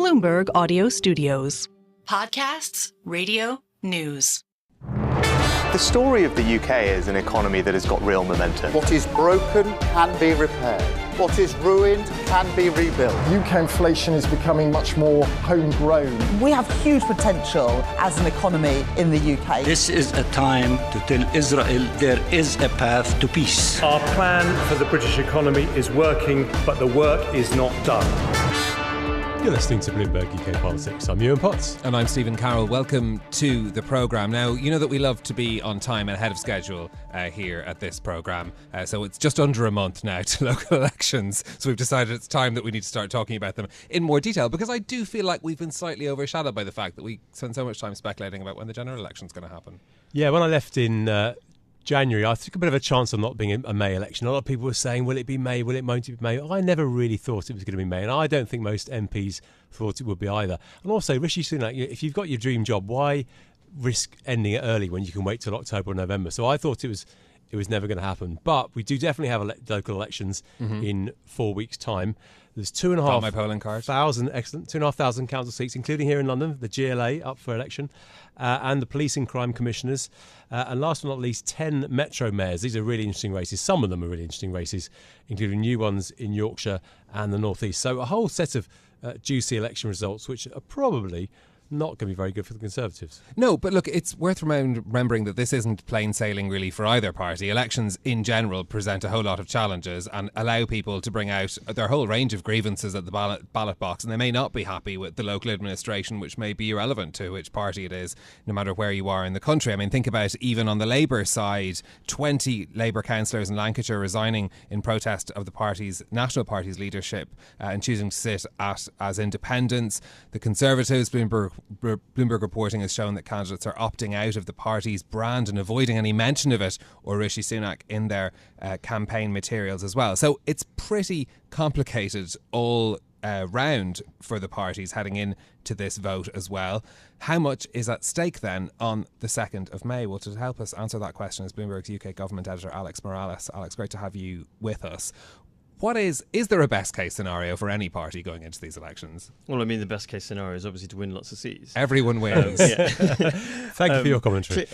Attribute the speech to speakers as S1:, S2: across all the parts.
S1: Bloomberg Audio Studios. Podcasts, radio, news.
S2: The story of the UK is an economy that has got real momentum.
S3: What is broken can be repaired. What is ruined can be rebuilt.
S4: UK inflation is becoming much more homegrown.
S5: We have huge potential as an economy in the UK.
S6: This is a time to tell Israel there is a path to peace.
S7: Our plan for the British economy is working, but the work is not done.
S8: You're listening to Bloomberg UK Politics. I'm Yuan Potts.
S9: And I'm Stephen Carroll. Welcome to the programme. Now, you know that we love to be on time and ahead of schedule here at this programme. So it's just under a month now to local elections. So we've decided it's time that we need to start talking about them in more detail, because I do feel like we've been slightly overshadowed by the fact that we spend so much time speculating about when the general election's going to happen.
S8: Yeah, when I left in January, I took a bit of a chance on not being a May election. A lot of people were saying, will it be May, won't it be May? I never really thought it was going to be May, and I don't think most MPs thought it would be either. And also, Rishi Sunak, if you've got your dream job, why risk ending it early when you can wait till October or November? So I thought it was never going to happen. But we do definitely have local elections in 4 weeks' time. There's 2,500 council seats, including here in London, the GLA up for election, and the police and crime commissioners. And last but not least, 10 metro mayors. These are really interesting races. Some of them are really interesting races, including new ones in Yorkshire and the North East. So a whole set of juicy election results, which are probably not going to be very good for the Conservatives. No, but look, it's worth remembering that this isn't plain sailing really for either party. Elections in general present a whole lot of challenges and allow people to bring out their whole range of grievances at the ballot box, and they may not be happy with the local administration, which may be irrelevant to which party it is, no matter where you are in the country. I mean, think about even on the Labour side, 20 Labour councillors in Lancashire resigning in protest of the National Party's leadership and choosing to sit as independents. The Conservatives, Bloomberg reporting has shown that candidates are opting out of the party's brand and avoiding any mention of it or Rishi Sunak in their campaign materials as well. So it's pretty complicated all round for the parties heading into this vote as well. How much is at stake then on the 2nd of May? Well, to help us answer that question is Bloomberg's UK government editor Alex Morales. Alex, great to have you with us. Is there a best case scenario for any party going into these elections?
S10: Well, I mean, the best case scenario is obviously to win lots of seats.
S9: Everyone wins.
S8: Thank you for your commentary.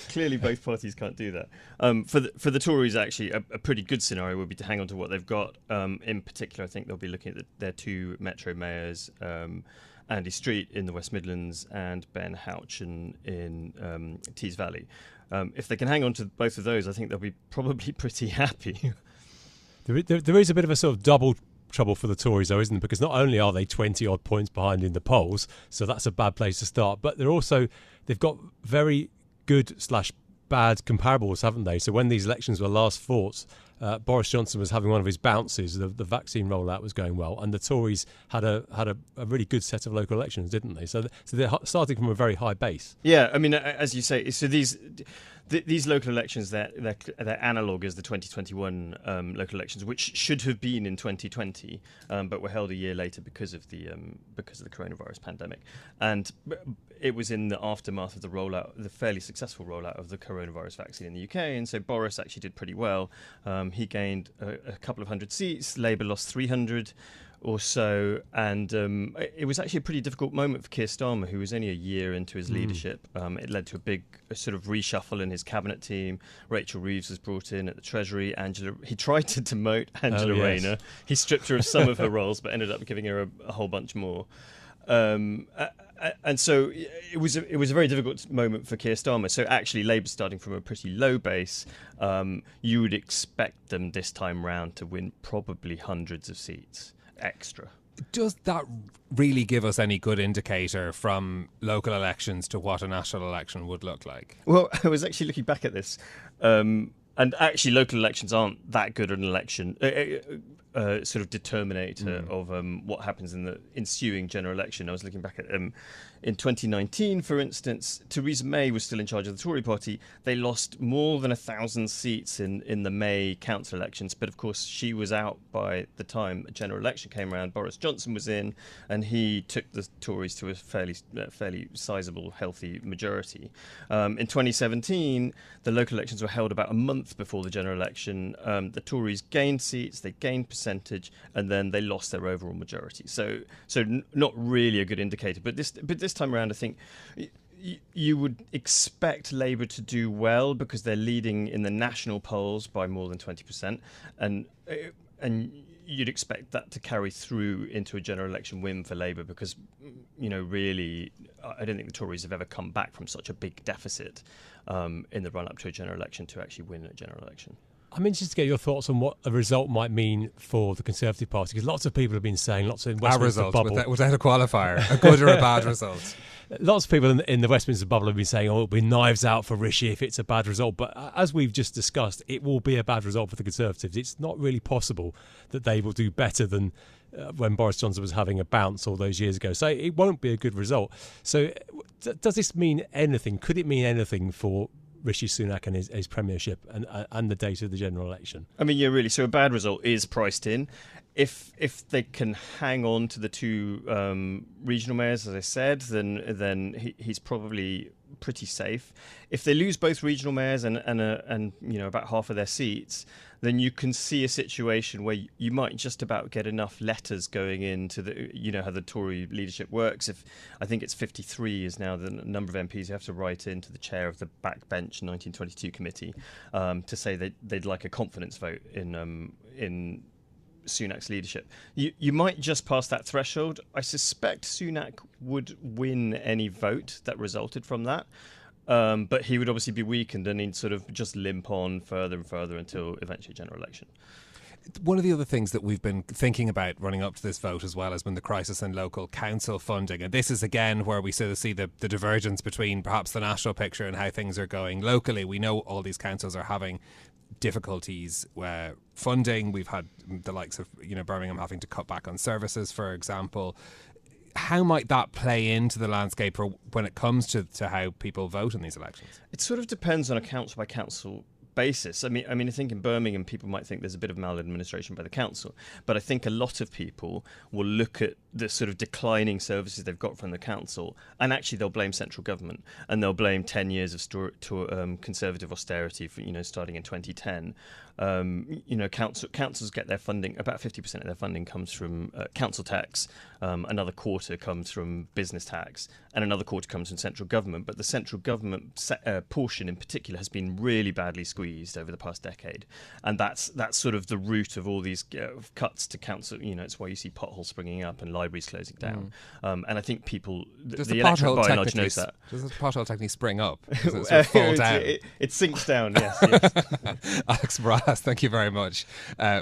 S10: Clearly, both parties can't do that. For the Tories, actually, a pretty good scenario would be to hang on to what they've got. In particular, I think they'll be looking at their two metro mayors, Andy Street in the West Midlands and Ben Houchin in Tees Valley. If they can hang on to both of those, I think they'll be probably pretty happy.
S8: There is a bit of a sort of double trouble for the Tories, though, isn't it? Because not only are they 20 odd points behind in the polls, so that's a bad place to start, but they've got very good / bad comparables, haven't they? So when these elections were last fought, Boris Johnson was having one of his bounces. The vaccine rollout was going well, and the Tories had a really good set of local elections, didn't they? So they're starting from a very high base.
S10: Yeah, I mean, as you say, so these local elections, their analogue is the 2021 local elections, which should have been in 2020, but were held a year later because of the coronavirus pandemic, and it was in the aftermath of the fairly successful rollout of the coronavirus vaccine in the UK, and so Boris actually did pretty well. He gained a couple of hundred seats. Labour lost 300 or so, and it was actually a pretty difficult moment for Keir Starmer, who was only a year into his leadership. It led to a big sort of reshuffle in his cabinet team. Rachel Reeves was brought in at the Treasury. He tried to demote Angela Rayner. He stripped her of some of her roles, but ended up giving her a whole bunch more. And so it was a very difficult moment for Keir Starmer. So actually, Labour starting from a pretty low base, you would expect them this time round to win probably hundreds of seats extra.
S9: Does that really give us any good indicator from local elections to what a national election would look like?
S10: Well, I was actually looking back at this, and actually local elections aren't that good at an election. Sort of determinator of what happens in the ensuing general election. I was looking back at in 2019, for instance, Theresa May was still in charge of the Tory party. They lost more than 1,000 seats in the May council elections, but of course she was out by the time a general election came around. Boris Johnson was in, and he took the Tories to a fairly sizable, healthy majority. In 2017, the local elections were held about a month before the general election. The Tories gained seats, they gained percentage percentage, and then they lost their overall majority. So not really a good indicator. But this time around, I think you would expect Labour to do well because they're leading in the national polls by more than 20%, and you'd expect that to carry through into a general election win for Labour because, really, I don't think the Tories have ever come back from such a big deficit in the run-up to a general election to actually win a general election.
S8: I'm interested to get your thoughts on what a result might mean for the Conservative Party, because lots of people have been saying, lots of Westminster bubble.
S9: Without a qualifier, a good or a bad result.
S8: Lots of people in the Westminster bubble have been saying, it'll be knives out for Rishi if it's a bad result. But as we've just discussed, it will be a bad result for the Conservatives. It's not really possible that they will do better than when Boris Johnson was having a bounce all those years ago. So it won't be a good result. So does this mean anything? Could it mean anything for Rishi Sunak and his premiership and the date of the general election?
S10: I mean, yeah, really. So a bad result is priced in. If they can hang on to the two regional mayors, as I said, then he's probably pretty safe. If they lose both regional mayors and about half of their seats, then you can see a situation where you might just about get enough letters going into the, how the Tory leadership works. If I think it's 53 is now the number of MPs you have to write into the chair of the backbench 1922 committee to say that they'd like a confidence vote in Sunak's leadership. You might just pass that threshold. I suspect Sunak would win any vote that resulted from that. But he would obviously be weakened and he'd sort of just limp on further and further until eventually general election.
S9: One of the other things that we've been thinking about running up to this vote as well has been the crisis in local council funding. And this is again where we sort of see the divergence between perhaps the national picture and how things are going locally. We know all these councils are having difficulties funding. We've had the likes of Birmingham having to cut back on services, for example. How might that play into the landscape when it comes to how people vote in these elections?
S10: It sort of depends on a council by council basis. I mean, I think in Birmingham people might think there's a bit of maladministration by the council, but I think a lot of people will look at the sort of declining services they've got from the council, and actually they'll blame central government, and they'll blame 10 years of conservative austerity for, starting in 2010. Councils get their funding, about 50% of their funding comes from council tax, another quarter comes from business tax, and another quarter comes from central government. But the central government portion in particular has been really badly squeezed over the past decade, and that's sort of the root of all these cuts to council. It's why you see potholes springing up and libraries closing down. And I think people, the electorate by and large knows that.
S9: Does the pothole technically spring up? Does it sort of fall down?
S10: It sinks down, yes.
S9: Alex Morales, thank you very much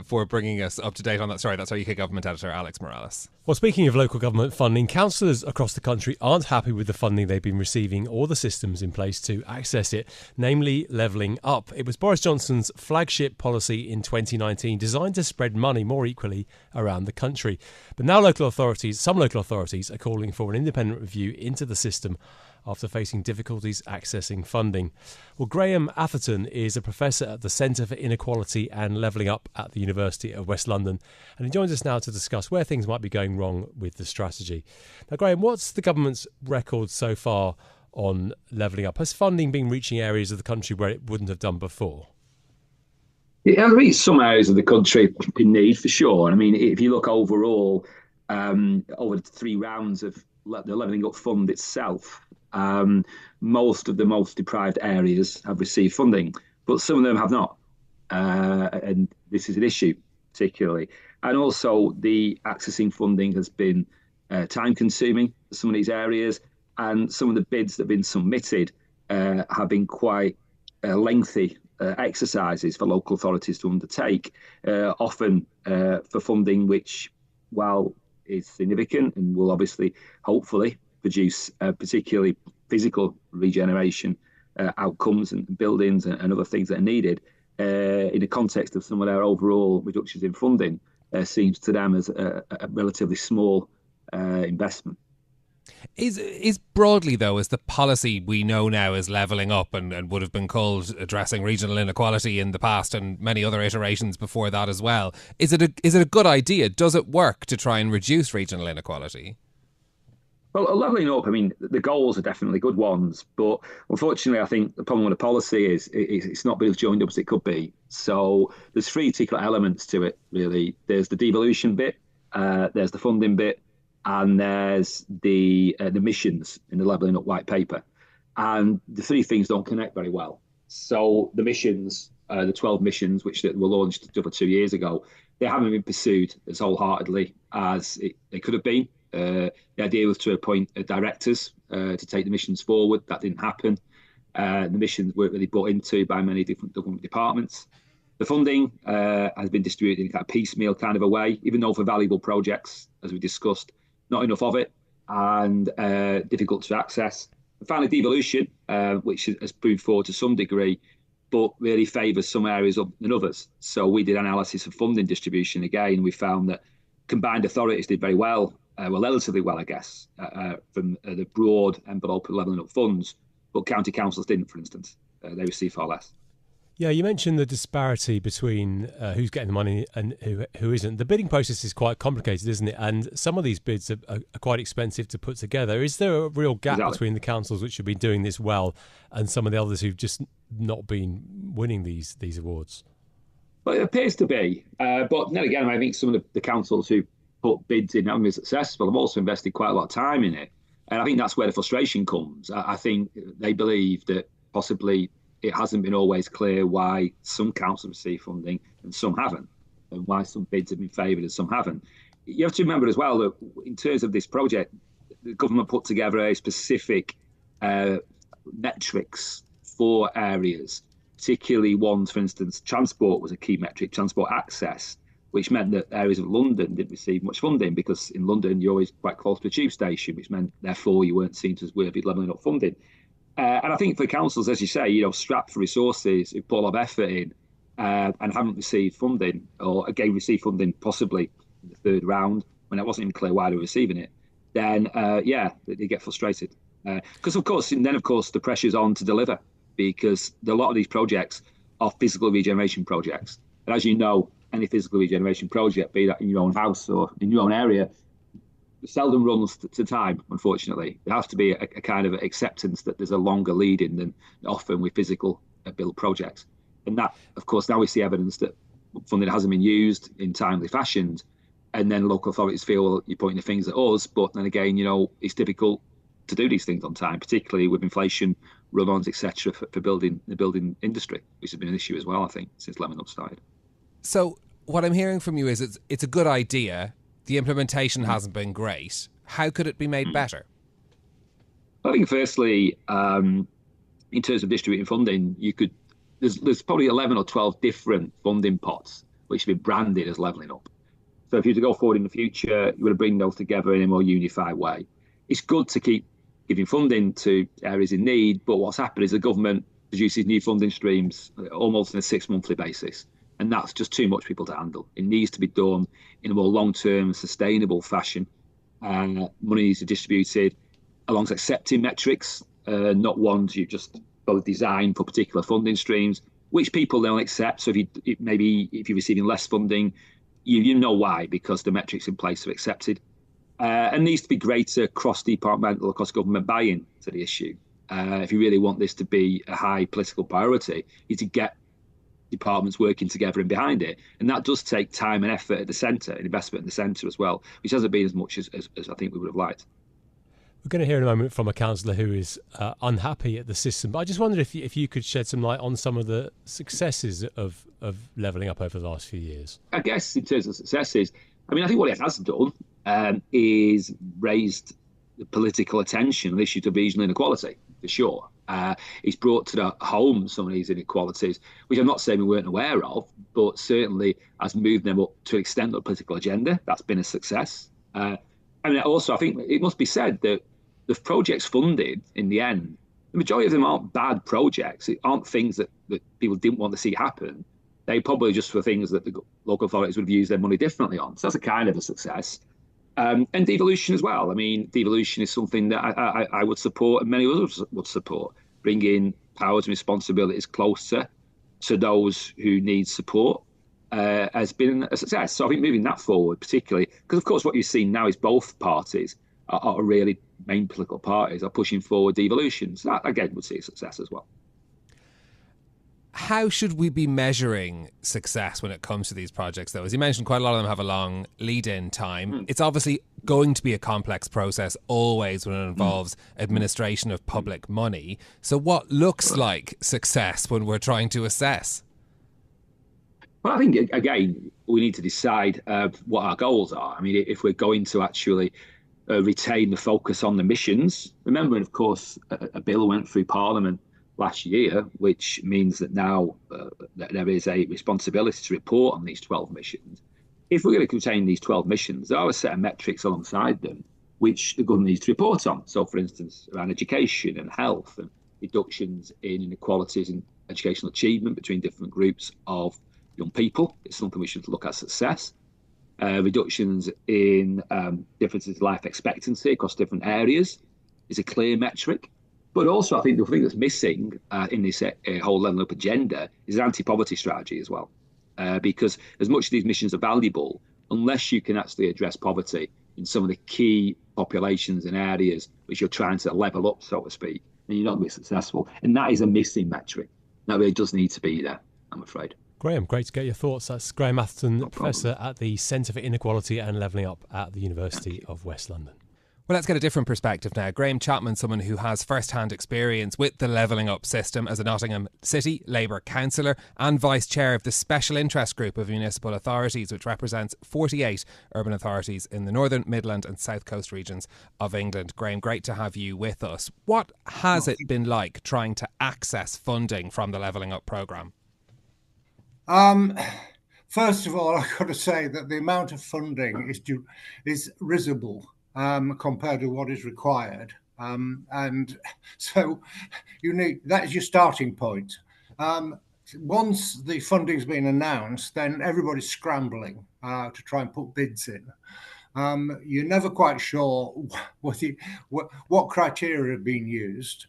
S9: for bringing us up to date on that story. That's our UK government editor, Alex Morales.
S8: Well, speaking of local government funding, councillors across the country aren't happy with the funding they've been receiving or the systems in place to access it, namely Levelling Up. It was Boris Johnson's flagship policy in 2019, designed to spread money more equally around the country. But now some local authorities are calling for an independent review into the system after facing difficulties accessing funding. Well, Graeme Atherton is a professor at the Centre for Inequality and Levelling Up at the University of West London, and he joins us now to discuss where things might be going wrong with the strategy. Now, Graeme, what's the government's record so far on Levelling Up? Has funding been reaching areas of the country where it wouldn't have done before?
S11: It has reached some areas of the country in need, for sure. I mean, if you look overall, over the 3 rounds of the Levelling Up Fund itself, most of the most deprived areas have received funding, but some of them have not. And this is an issue, particularly. And also, the accessing funding has been time-consuming for some of these areas, and some of the bids that have been submitted have been quite lengthy exercises for local authorities to undertake, often for funding which, while is significant and will obviously, hopefully, produce particularly physical regeneration outcomes and buildings and other things that are needed, in the context of some of their overall reductions in funding, seems to them as a relatively small investment.
S9: Is broadly, though, is the policy we know now is levelling up and would have been called addressing regional inequality in the past and many other iterations before that as well. Is it a good idea? Does it work to try and reduce regional inequality?
S11: Well, levelling up, I mean, the goals are definitely good ones, but unfortunately, I think the problem with the policy is it's not been as joined up as it could be. So there's three particular elements to it, really. There's the devolution bit, there's the funding bit, and there's the missions in the levelling up white paper. And the three things don't connect very well. So the missions, the 12 missions, which were launched over 2 years ago, they haven't been pursued as wholeheartedly as they could have been. The idea was to appoint directors to take the missions forward. That didn't happen. The missions weren't really brought into by many different government departments. The funding has been distributed in kind of piecemeal kind of a way, even though for valuable projects, as we discussed, not enough of it and difficult to access. And finally, devolution, which has proved forward to some degree, but really favours some areas than others. So we did analysis of funding distribution again. We found that combined authorities did very well, relatively well, I guess, from the broad envelope of levelling up funds, but county councils didn't, for instance. They received far less.
S8: Yeah, you mentioned the disparity between who's getting the money and who isn't. The bidding process is quite complicated, isn't it? And some of these bids are quite expensive to put together. Is there a real gap between the councils which have been doing this well and some of the others who've just not been winning these awards?
S11: Well, it appears to be. But then again, I think some of the councils who put bids in haven't been successful have also invested quite a lot of time in it. And I think that's where the frustration comes. I think they believe that possibly it hasn't been always clear why some councils receive funding and some haven't, and why some bids have been favoured and some haven't. You have to remember as well that in terms of this project, the government put together a specific metrics for areas, particularly ones, for instance, transport was a key metric, transport access, which meant that areas of London didn't receive much funding because in London you're always quite close to a tube station, which meant therefore you weren't seen as worthy of levelling up funding. And I think for councils, as you say, strapped for resources, who put a lot of effort in and haven't received funding, or again received funding possibly in the third round when it wasn't even clear why they were receiving it, then they get frustrated. Because of course the pressure's on to deliver, because a lot of these projects are physical regeneration projects. And as you know, any physical regeneration project, be that in your own house or in your own area, seldom runs to time, unfortunately. There has to be a kind of acceptance that there's a longer lead in than often with physical built projects. And that, of course, now we see evidence that funding hasn't been used in timely fashions. And then local authorities feel, well, you're pointing the fingers at us. But then again, it's difficult to do these things on time, particularly with inflation, run-ons, etc., for building the building industry, which has been an issue as well, I think, since Levelling Up started.
S9: So what I'm hearing from you is it's a good idea. The implementation hasn't been great. How could it be made better?
S11: I think, firstly, in terms of distributing funding, there's probably 11 or 12 different funding pots which have been branded as levelling up. So if you were to go forward in the future, you want to bring those together in a more unified way. It's good to keep giving funding to areas in need, but what's happened is the government produces new funding streams almost on a 6-monthly basis. And that's just too much for people to handle. It needs to be done in a more long-term, sustainable fashion. Money needs to be distributed along accepting metrics, not ones you just design for particular funding streams, which people don't accept. So if you're receiving less funding, you know why, because the metrics in place are accepted. And needs to be greater cross-departmental, cross-government buy-in to the issue. If you really want this to be a high political priority, you need to get departments working together and behind it, and that does take time and effort at the centre, and investment in the centre as well, which hasn't been as much as I think we would have liked.
S8: We're going to hear in a moment from a councillor who is unhappy at the system, but I just wondered if you could shed some light on some of the successes of levelling up over the last few years. I
S11: guess in terms of successes, I think what it has done is raised the political attention on the issue of regional inequality, for sure. It's brought to the home some of these inequalities, which I'm not saying we weren't aware of, but certainly has moved them up to an extent of the political agenda. That's been a success. Also, I think it must be said that the projects funded in the end, the majority of them aren't bad projects. It aren't things that people didn't want to see happen. They probably just were things that the local authorities would have used their money differently on. So that's a kind of a success. And devolution as well. Devolution is something that I would support and many others would support. Bringing powers and responsibilities closer to those who need support has been a success. So I think moving that forward, particularly, because of course what you've seen now is both parties are really main political parties are pushing forward devolution. So that, again, would see a success as well.
S9: How should we be measuring success when it comes to these projects, though? As you mentioned, quite a lot of them have a long lead-in time. It's obviously going to be a complex process always when it involves administration of public money. So what looks like success when we're trying to assess?
S11: Well, I think, again, we need to decide what our goals are. I mean, if we're going to actually retain the focus on the missions, remembering, of course, a bill went through Parliament last year, which means that now that there is a responsibility to report on these 12 missions. If we're going to retain these 12 missions, there are a set of metrics alongside them which the government needs to report on. So, for instance, around education and health and reductions in inequalities in educational achievement between different groups of young people. It's something we should look at success. Reductions in differences in life expectancy across different areas is a clear metric. But also, I think the thing that's missing in this whole levelling up agenda is an anti-poverty strategy as well. Because as much as these missions are valuable, unless you can actually address poverty in some of the key populations and areas which you're trying to level up, so to speak, then you're not going to be successful. And that is a missing metric. That really does need to be there, I'm afraid.
S8: Graeme, great to get your thoughts. That's Graeme Atherton, Professor at the Centre for Inequality and Levelling Up at the University of West London.
S9: Well, let's get a different perspective now. Graham Chapman, someone who has first-hand experience with the Levelling Up system as a Nottingham City Labour councillor and vice chair of the Special Interest Group of Municipal Authorities, which represents 48 urban authorities in the Northern, Midland and South Coast regions of England. Graham, great to have you with us. What has it been like trying to access funding from the Levelling Up programme?
S12: First of all, I've got to say that the amount of funding is risible compared to what is required. And so that is your starting point. Once the funding's been announced, then everybody's scrambling to try and put bids in. You're never quite sure what criteria are being used.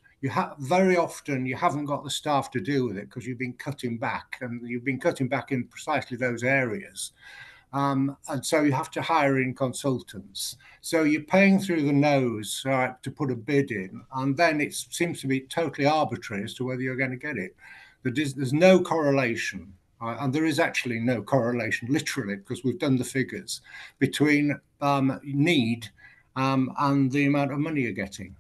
S12: Very often you haven't got the staff to deal with it because you've been cutting back, and you've been cutting back in precisely those areas. And so you have to hire in consultants. So you're paying through the nose to put a bid in, and then it seems to be totally arbitrary as to whether you're going to get it. There's no correlation, and there is actually no correlation, literally, because we've done the figures, between need and the amount of money you're getting.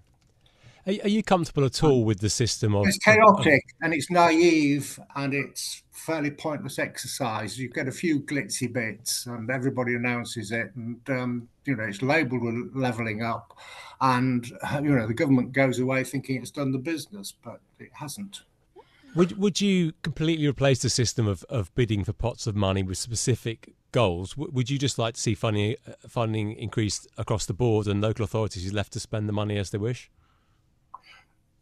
S8: Are you comfortable at all with the system of...
S12: It's chaotic and it's naive and it's fairly pointless exercise. You get a few glitzy bits and everybody announces it, and it's labelled with levelling up, and the government goes away thinking it's done the business, but it hasn't.
S8: Would you completely replace the system of bidding for pots of money with specific goals? Would you just like to see funding increased across the board and local authorities left to spend the money as they wish?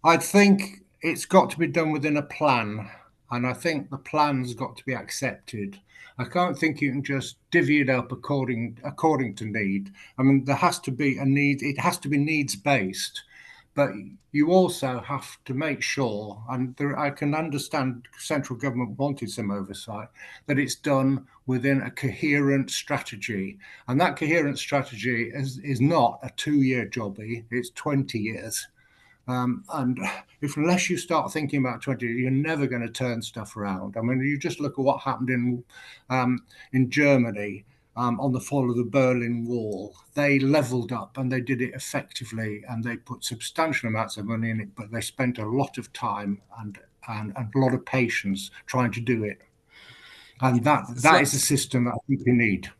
S12: I think it's got to be done within a plan, and I think the plan's got to be accepted. I can't think you can just divvy it up according to need. I mean, there has to be a need. It has to be needs-based, but you also have to make sure, and I can understand central government wanted some oversight, that it's done within a coherent strategy. And that coherent strategy is not a 2-year jobby, it's 20 years. And unless you start thinking about 20, you're never going to turn stuff around. I mean, you just look at what happened in Germany on the fall of the Berlin Wall. They levelled up and they did it effectively, and they put substantial amounts of money in it, but they spent a lot of time and a lot of patience trying to do it. And that is a system that I think we need.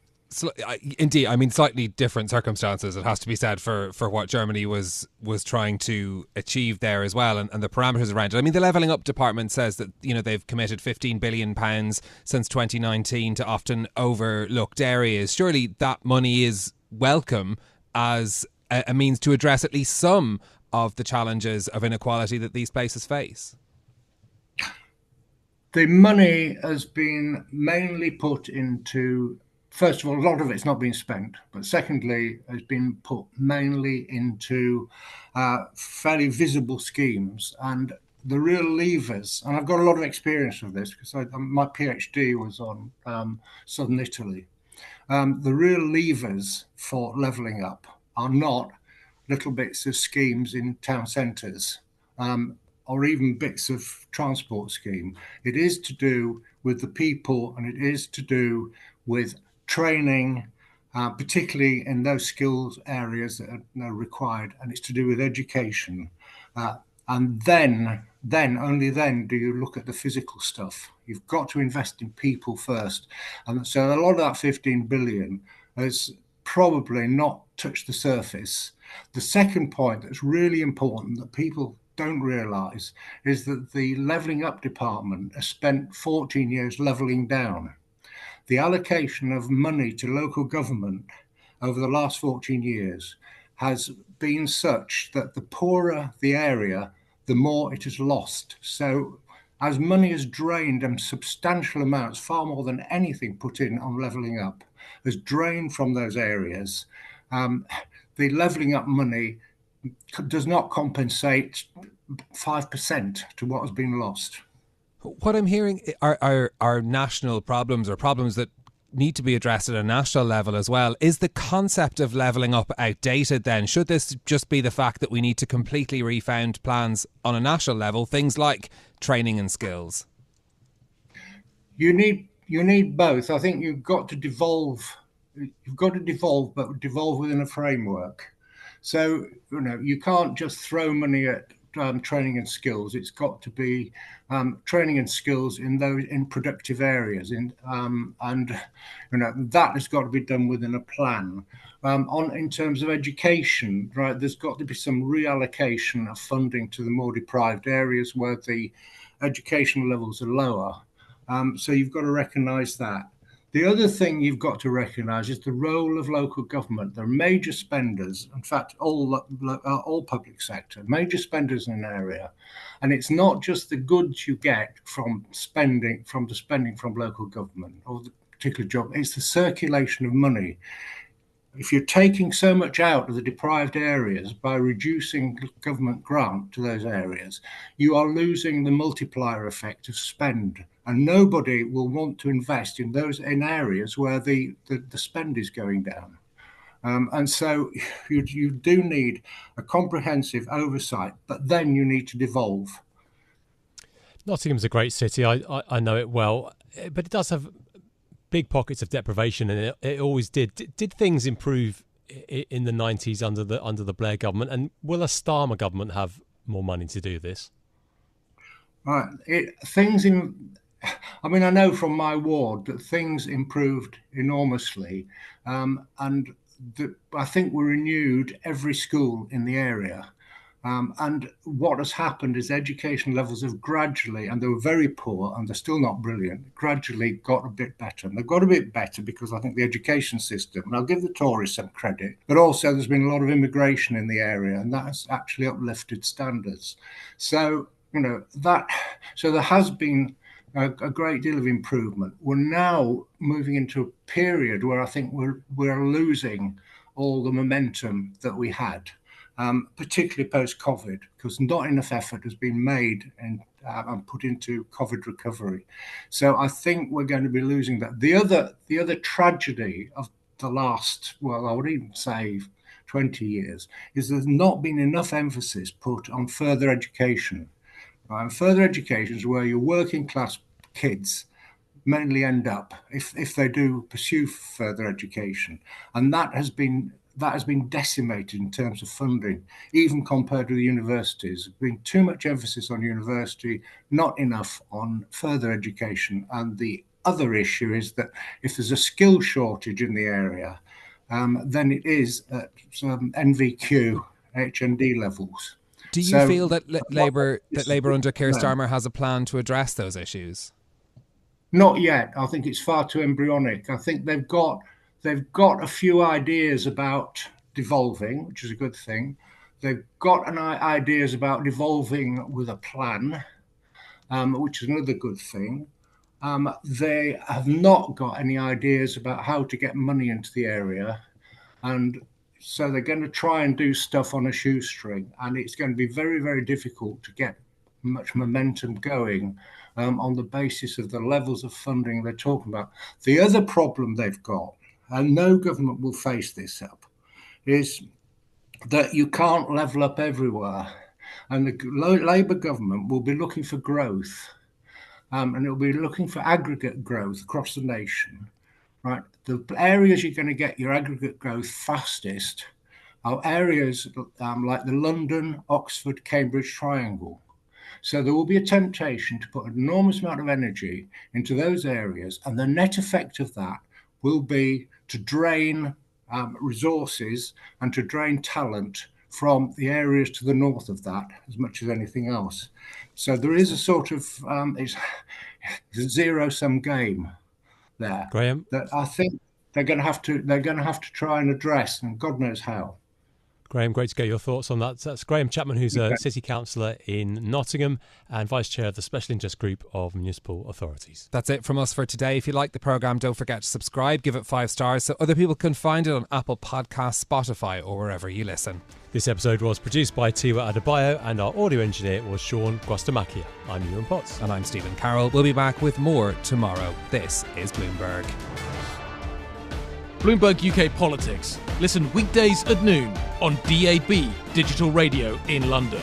S9: Indeed, I mean, slightly different circumstances, it has to be said, for what Germany was trying to achieve there as well, and the parameters around it. I mean, the Levelling Up department says that they've committed £15 billion since 2019 to often overlooked areas. Surely that money is welcome as a means to address at least some of the challenges of inequality that these places face.
S12: The money has been mainly put into... First of all, a lot of it's not been spent, but secondly, has been put mainly into fairly visible schemes. And the real levers, and I've got a lot of experience with this because my PhD was on southern Italy. The real levers for levelling up are not little bits of schemes in town centres, or even bits of transport scheme. It is to do with the people, and it is to do with training, particularly in those skills areas that are required, and it's to do with education. And then only then do you look at the physical stuff. You've got to invest in people first. And so a lot of that 15 billion has probably not touched the surface. The second point that's really important that people don't realise is that the Levelling Up department has spent 14 years levelling down. The allocation of money to local government over the last 14 years has been such that the poorer the area, the more it has lost. So as money is drained, and substantial amounts, far more than anything put in on Levelling Up, has drained from those areas, the Levelling Up money does not compensate 5% to what has been lost.
S9: What I'm hearing are national problems, or problems that need to be addressed at a national level as well. Is the concept of levelling up outdated then? Should this just be the fact that we need to completely refound plans on a national level, things like training and skills?
S12: You need both. I think you've got to devolve, but devolve within a framework. So, you can't just throw money at training and skills. It's got to be training and skills in productive areas, and that has got to be done within a plan. In terms of education, right, there's got to be some reallocation of funding to the more deprived areas where the education levels are lower. So you've got to recognise that. The other thing you've got to recognise is the role of local government. They're major spenders, in fact, all public sector, major spenders in an area. And it's not just the goods you get from the spending from local government or the particular job, it's the circulation of money. If you're taking so much out of the deprived areas by reducing government grant to those areas, you are losing the multiplier effect of spend. And nobody will want to invest in areas where the spend is going down. And so you do need a comprehensive oversight, but then you need to devolve.
S8: Nottingham's a great city. I know it well, but it does have big pockets of deprivation, and it always did. Did things improve in the 90s under the Blair government? And will a Starmer government have more money to do this?
S12: Right. I know from my ward that things improved enormously, and I think we renewed every school in the area. And what has happened is education levels have gradually, and they were very poor and they're still not brilliant, gradually got a bit better. And they've got a bit better because I think the education system, and I'll give the Tories some credit, but also there's been a lot of immigration in the area, and that has actually uplifted standards. So, so there has been a great deal of improvement. We're now moving into a period where I think we're losing all the momentum that we had. Particularly post-COVID, because not enough effort has been made and put into COVID recovery. So I think we're going to be losing that. The other tragedy of the last, well, I would even say 20 years, is there's not been enough emphasis put on further education. Further education is where your working class kids mainly end up if they do pursue further education, and that has been decimated in terms of funding, even compared with the universities. There's been too much emphasis on university, not enough on further education. And the other issue is that if there's a skill shortage in the area, then it is at some NVQ, HND levels.
S9: Do you feel that Labour under Keir Starmer has a plan to address those issues?
S12: Not yet. I think it's far too embryonic. I think they've got a few ideas about devolving, which is a good thing. They've got ideas about devolving with a plan, which is another good thing. They have not got any ideas about how to get money into the area. And so they're going to try and do stuff on a shoestring. And it's going to be very, very difficult to get much momentum going on the basis of the levels of funding they're talking about. The other problem they've got, and no government will face this up, is that you can't level up everywhere. And the Labour government will be looking for growth, and it will be looking for aggregate growth across the nation. Right, the areas you're going to get your aggregate growth fastest are areas like the London, Oxford, Cambridge triangle. So there will be a temptation to put an enormous amount of energy into those areas, and the net effect of that will be to drain resources and to drain talent from the areas to the north of that as much as anything else. So there is a sort of it's a zero-sum game there,
S8: Graeme,
S12: that I think they're going to have to try and address, and God knows how.
S8: Graeme, great to get your thoughts on that. That's Graham Chapman, who's a city councillor in Nottingham and vice chair of the Special Interest Group of Municipal Authorities.
S9: That's it from us for today. If you like the programme, don't forget to subscribe, give it 5 stars so other people can find it on Apple Podcasts, Spotify or wherever you listen.
S8: This episode was produced by Tiwa Adebayo and our audio engineer was Sean Guastamakia. I'm Yuan Potts.
S9: And I'm Stephen Carroll. We'll be back with more tomorrow. This is Bloomberg.
S13: Bloomberg UK Politics. Listen weekdays at noon on DAB Digital Radio in London.